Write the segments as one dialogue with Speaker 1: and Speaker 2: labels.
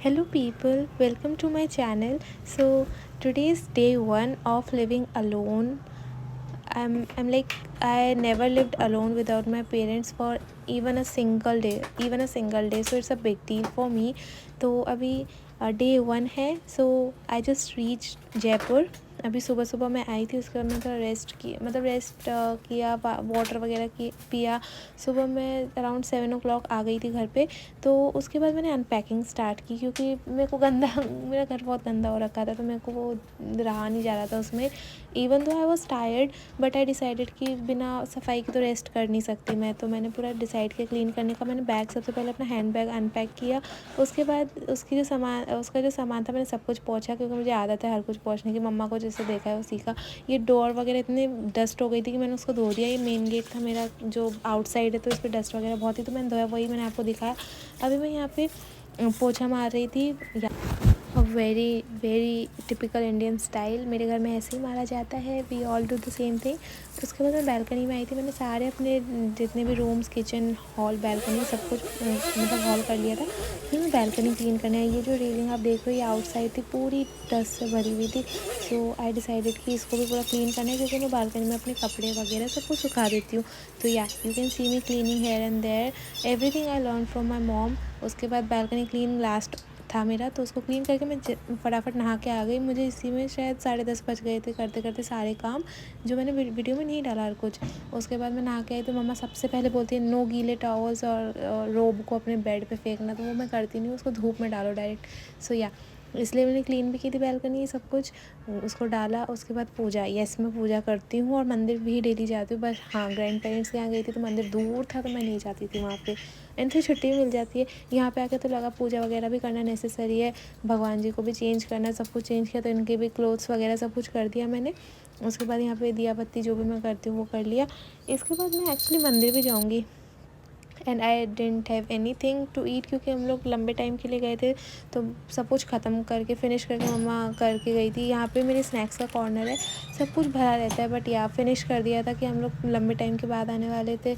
Speaker 1: Hello people, welcome to my channel. So today is day 1 of living alone. I'm like I never lived alone without my parents for even a single day. So it's a big deal for me. तो अभी day 1 है. So I just reached Jaipur. अभी सुबह सुबह मैं आई थी. उसके बाद मैंने थोड़ा रेस्ट किया, वाटर वगैरह पिया. सुबह मैं अराउंड 7 o'clock आ गई थी घर पे. तो उसके बाद मैंने अनपैकिंग स्टार्ट की क्योंकि मेरे को मेरा घर बहुत गंदा हो रखा था. तो मेरे को वो रहा नहीं जा रहा था उसमें. Even though I was tired but I decided कि बिना सफाई के तो रेस्ट कर नहीं सकती मैं. तो मैंने पूरा डिसाइड किया क्लीन करने का. मैंने बैग सबसे पहले अपना हैंड बैग अनपैक किया. उसके बाद उसका जो सामान था मैंने सब कुछ पोंछा क्योंकि मुझे आदत है हर कुछ पोंछने की. मम्मा को जैसे देखा है वो सीखा. ये डोर वगैरह इतनी डस्ट हो गई थी कि मैंने उसको धो दिया. ये मेन गेट था मेरा जो आउटसाइड है, तो इस पर डस्ट वगैरह बहुत थी तो मैंने धोया. वही मैंने आपको दिखाया. अभी मैं यहाँ पे पोछा मार रही थी. Very very typical Indian style. मेरे घर में ऐसे ही मारा जाता है. We all do the same thing. तो उसके बाद मैं बैल्कनी में आई थी. मैंने सारे अपने जितने भी रूम्स, किचन, हॉल, बैल्कनी सब कुछ मतलब हॉल कर लिया था. फिर मैं बैल्कनी क्लीन करने आई. ये जो रेलिंग आप देख रहे हो ये आउटसाइड थी, पूरी डस्ट से भरी हुई थी. सो आई डिसाइडेड कि इसको भी पूरा क्लीन करना है क्योंकि मैं बालकनी में अपने कपड़े वगैरह सब कुछ सुखा देती हूँ. तो yeah you can see me cleaning here and there. Everything I learn from my mom. उसके बाद बैल्कनी क्लीन लास्ट था मेरा, तो उसको क्लीन करके मैं फटाफट नहा के आ गई. मुझे इसी में शायद 10:30 बज गए थे करते करते सारे काम जो मैंने वीडियो में नहीं डाला हर कुछ. उसके बाद मैं नहा के आई तो मम्मा सबसे पहले बोलती है नो गीले टॉवल्स और रोब को अपने बेड पे फेंकना. तो वो मैं करती नहीं, उसको धूप में डालो डायरेक्ट. सो या इसलिए मैंने क्लीन भी की थी बैल्कनी सब कुछ. उसको डाला. उसके बाद पूजा. यस, मैं पूजा करती हूँ और मंदिर भी डेली जाती हूँ. बस हाँ, ग्रैंड पेरेंट्स के यहाँ गई थी तो मंदिर दूर था तो मैं नहीं जाती थी वहाँ पे. एंड फिर छुट्टी मिल जाती है. यहाँ पे आके तो लगा पूजा वगैरह भी करना नेसेसरी है. भगवान जी को भी चेंज करना, सब कुछ चेंज किया. तो इनके भी क्लोथ्स वगैरह सब कुछ कर दिया मैंने. उसके बाद यहाँ पे दिया बत्ती जो भी मैं करती हूँ वो कर लिया. इसके बाद मैं एक्चुअली मंदिर भी जाऊँगी. And I don't have anything to eat क्योंकि हम लोग लंबे टाइम के लिए गए थे. तो सब कुछ ख़त्म करके फिनिश करके मम्मा करके गई थी. यहाँ पे मेरी स्नैक्स का कॉर्नर है. सब कुछ भरा रहता है बट या फिनिश कर दिया था कि हम लोग लंबे टाइम के बाद आने वाले थे.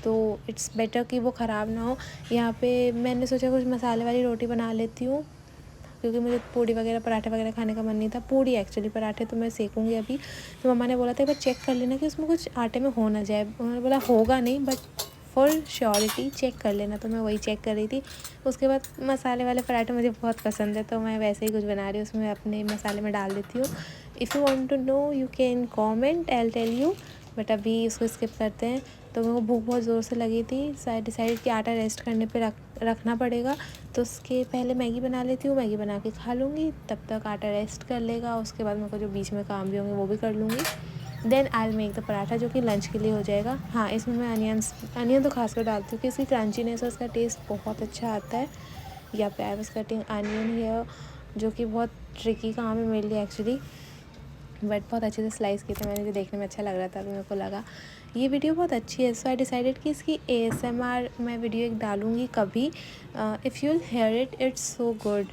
Speaker 1: तो इट्स बेटर कि वो ख़राब ना हो. यहाँ पे मैंने सोचा कुछ मसाले वाली रोटी बना लेती हूँ क्योंकि मुझे पूड़ी वगैरह पराठे वगैरह खाने का मन नहीं था. पूड़ी एक्चुअली, पराठे तो मैं सेकूँगी अभी. तो मम्मा ने बोला था एक बार चेक कर लेना कि उसमें कुछ आटे में हो ना जाए. उन्होंने बोला होगा नहीं बट फॉर श्योरिटी चेक कर लेना. तो मैं वही चेक कर रही थी. उसके बाद मसाले वाले पराठे मुझे बहुत पसंद है तो मैं वैसे ही कुछ बना रही हूँ. उसमें अपने मसाले में डाल देती हूँ. If you want to know you can comment, I will tell you. But अभी उसको स्किप करते हैं. तो मेरे को भूख बहुत ज़ोर से लगी थी. सो आई डिसाइडेड कि आटा रेस्ट करने पे रखना पड़ेगा. तो उसके पहले मैगी बना लेती हूँ. मैगी बना के खा लूँगी, तब तक आटा रेस्ट कर लेगा. उसके बाद मेरे को जो बीच में काम भी होंगे वो भी कर लूँगी. Then I will make the paratha जो कि लंच के लिए हो जाएगा. हाँ, इसमें मैं अनियन तो खासकर डालती हूँ कि इसकी क्रंचीनेस और इसका टेस्ट बहुत अच्छा आता है. या पे I was cutting onion here जो कि बहुत ट्रिकी काम है मेरे लिए एक्चुअली. बट बहुत अच्छे से स्लाइस किए थे मैंने जो देखने में अच्छा लग रहा था. अभी मेरे को लगा ये वीडियो बहुत अच्छी है. सो आई डिसाइडेड कि इसकी ASMR मैं वीडियो एक डालूँगी कभी. If you will hear it, it's so good.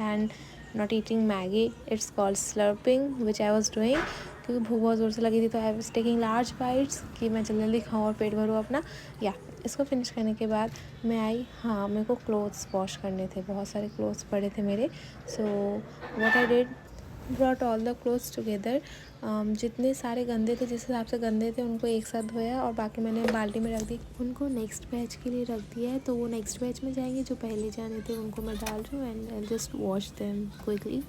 Speaker 1: And not eating Maggi, it's called slurping which I was doing क्योंकि भूख बहुत ज़ोर से लगी थी. तो I was taking large bites कि मैं जल्दी जल्दी खाऊँ और पेट भरूँ अपना. या इसको फिनिश करने के बाद मैं आई. हाँ, मेरे को क्लोथ्स वॉश करने थे. बहुत सारे क्लोथ्स पड़े थे मेरे. So what I did, brought all the clothes together. जितने सारे गंदे थे, जिस हिसाब से गंदे थे उनको एक साथ धोया और बाकी मैंने बाल्टी में रख दी. उनको नेक्स्ट बैच के लिए रख दिया है. तो वो नेक्स्ट बैच में जाएंगे. जो पहले जाने थे उनको मैं डाल रही हूँ and I just wash them quickly.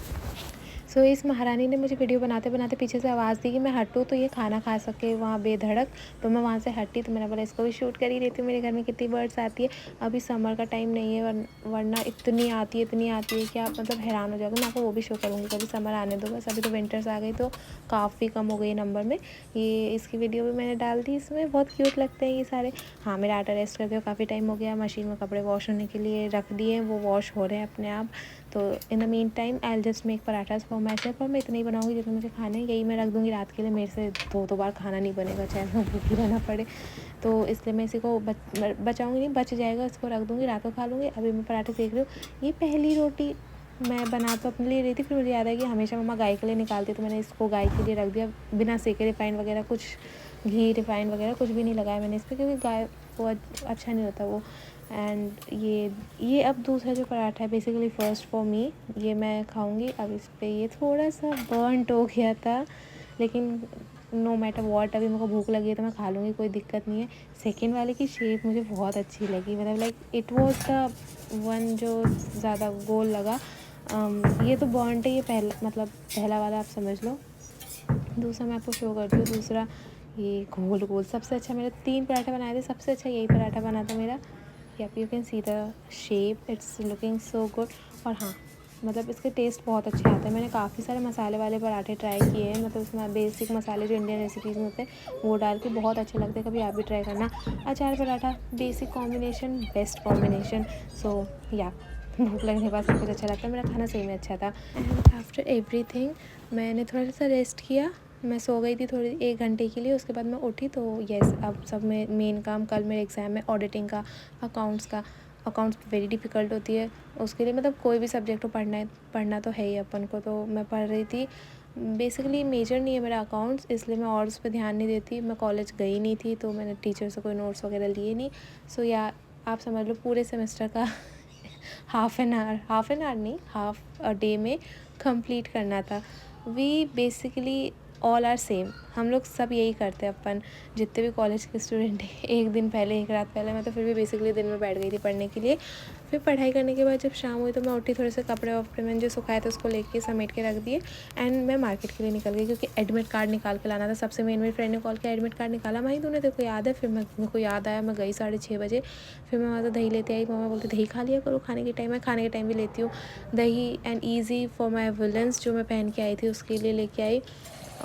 Speaker 1: So इस महारानी ने मुझे वीडियो बनाते बनाते पीछे से आवाज़ दी कि मैं हटूँ तो ये खाना खा सके वहाँ बेधड़क. तो मैं वहाँ से हटी. तो मैंने बोला इसको भी शूट कर ही लेती हूँ. मेरे घर में कितनी बर्ड्स आती है. अभी समर का टाइम नहीं है वरना इतनी आती है कि आप मतलब हैरान हो जाओगे. मैं आपको वो भी शो करूँगी कभी. समर आने दो बस. अभी तो विंटर्स आ गई तो काफ़ी कम हो गई नंबर में. ये इसकी वीडियो भी मैंने डाल दी. इसमें बहुत क्यूट लगते हैं ये सारे. हाँ, मेरा आटा रेस्ट करके काफ़ी टाइम हो गया. मशीन में कपड़े वॉश होने के लिए रख दिए, वो वॉश हो रहे हैं अपने आप. तो in the mean time I will just make parathas for my self. और मैं इतने ही बनाऊँगी जितने मुझे खाने. यही मैं रख दूँगी रात के लिए. मेरे से दो बार खाना नहीं बनेगा चाहे मैं भूखी रहना पड़े. तो इसलिए मैं इसी को बचाऊँगी नहीं, बच जाएगा. इसको रख दूँगी, रात को खा लूँगी. अभी मैं पराठे सेक रही हूँ. ये पहली रोटी मैं बना तो अपने लिए रही थी. फिर मुझे याद है कि हमेशा मम्मा गाय के लिए निकालती. तो मैंने इसको गाय के लिए रख दिया बिना सेके. रिफाइंड वगैरह कुछ, घी रिफाइंड वगैरह कुछ भी नहीं लगाया मैंने इस पर क्योंकि गाय को अच्छा नहीं होता वो. एंड ये अब दूसरा जो पराठा है बेसिकली फ़र्स्ट फॉर मी, ये मैं खाऊंगी। अब इस पर ये थोड़ा सा बर्नट हो गया था, लेकिन नो मैटर वॉट, अभी मेरे को भूख लगी है तो मैं खा लूँगी, कोई दिक्कत नहीं है। सेकेंड वाले की शेप मुझे बहुत अच्छी लगी, मतलब like it was the one जो ज़्यादा गोल लगा। ये तो बर्नट है, ये पहला वाला आप समझ लो। दूसरा मैं आपको शो करती हूँ। दूसरा ये गोल गोल सबसे अच्छा, मेरे 3 पराठे बनाए थे, सबसे अच्छा यही पराठा बना था मेरा। You can see the shape, it's looking so good. और हाँ, मतलब इसके टेस्ट बहुत अच्छे आते हैं। मैंने काफ़ी सारे मसाले वाले पराठे ट्राई किए हैं, मतलब उसमें बेसिक मसाले जो इंडियन रेसिपीज़ में होते हैं वो डाल के बहुत अच्छे लगते हैं, कभी आप भी ट्राई करना। अचार paratha basic combination, best combination. So या भूख लगने के बाद सब कुछ अच्छा लगता है। मेरा खाना सही में अच्छा था। एंड आफ्टर एवरीथिंग मैंने थोड़ा सा रेस्ट किया, मैं सो गई थी थोड़ी 1 घंटे के लिए। उसके बाद मैं उठी तो यस, अब सब में मेन काम, कल मेरे एग्ज़ाम है ऑडिटिंग का, अकाउंट्स का। अकाउंट्स वेरी डिफ़िकल्ट होती है उसके लिए, मतलब कोई भी सब्जेक्ट को पढ़ना तो है ही अपन को। तो मैं पढ़ रही थी, बेसिकली मेजर नहीं है मेरा अकाउंट्स, इसलिए मैं और उस पर ध्यान नहीं देती। मैं कॉलेज गई नहीं थी तो मैंने टीचर से कोई नोट्स वगैरह लिए नहीं। सो या आप समझ लो पूरे सेमेस्टर का हाफ़ एन आवर नहीं, हाफ़ अ डे में कंप्लीट करना था। We basically all are same, हम लोग सब यही करते हैं। अपन जितने भी कॉलेज के स्टूडेंट हैं, एक दिन पहले, एक रात पहले, मैं तो फिर भी बेसिकली दिन में बैठ गई थी पढ़ने के लिए। फिर पढ़ाई करने के बाद जब शाम हुई तो मैं उठी, थोड़े से कपड़े वपड़े मैंने जो सुखाए थे उसको लेके समेट के रख दिए। एंड मैं मार्केट के लिए निकल गई, क्योंकि एडमिट कार्ड निकाल के लाना था। सबसे मेरी फ्रेंड ने कॉल किया, एडमिट कार्ड निकाला माही तूने, तेरे को याद है? फिर मेरे को याद आया, मैं गई 6:30 बजे। फिर मैं वहाँ से दही लेते आई। मम्मा बोलती दही खा लिया करो खाने के टाइम। मैं खाने के टाइम भी लेती हूँ दही। And easy for my villains जो मैं पहन के आई थी उसके लिए लेके आई।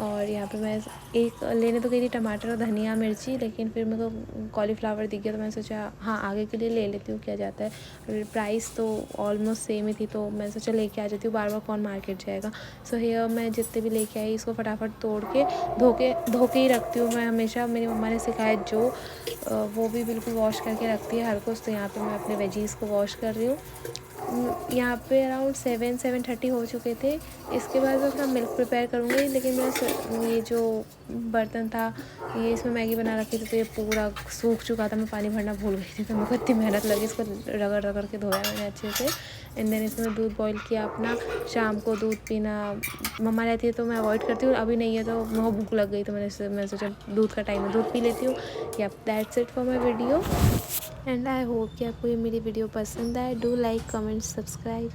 Speaker 1: और यहाँ पे मैं एक लेने तो गई थी टमाटर और धनिया मिर्ची, लेकिन फिर मेरे को कॉलीफ्लावर दिख गया तो मैंने सोचा हाँ आगे के लिए ले लेती हूँ, क्या जाता है। प्राइस तो ऑलमोस्ट सेम ही थी तो मैं सोचा लेके आ जाती हूँ, बार बार कौन मार्केट जाएगा। सो हेयर मैं जितने भी लेके आई इसको फटाफट तोड़ के धो के ही रखती हूँ मैं हमेशा। मेरी मम्मा ने सिखाया जो वो भी बिल्कुल वॉश करके रखती है हर कुछ। तो यहाँ पे मैं अपने वेजीज़ को वॉश कर रही हूँ। यहाँ पे अराउंड 7-7:30 हो चुके थे। इसके बाद मैं अपना मिल्क प्रिपेयर करूँगी, लेकिन मेरा ये जो बर्तन था ये इसमें मैगी बना रखी थी तो ये पूरा सूख चुका था। मैं पानी भरना भूल गई थी तो मेरे को इतनी मेहनत लगी, इसको रगड़ रगड़ के धोया मैंने अच्छे से। एंड देन इसमें दूध बॉईल किया अपना। शाम को दूध पीना मम्मा रहती है तो मैं अवॉइड करती हूँ, अभी नहीं है तो मेरे को भूख लग गई तो मैंने सोचा दूध का टाइम है दूध पी लेती हूँ। या that's it for my video. And I hope कि आपको ये मेरी वीडियो पसंद आए। Do like, comment, subscribe.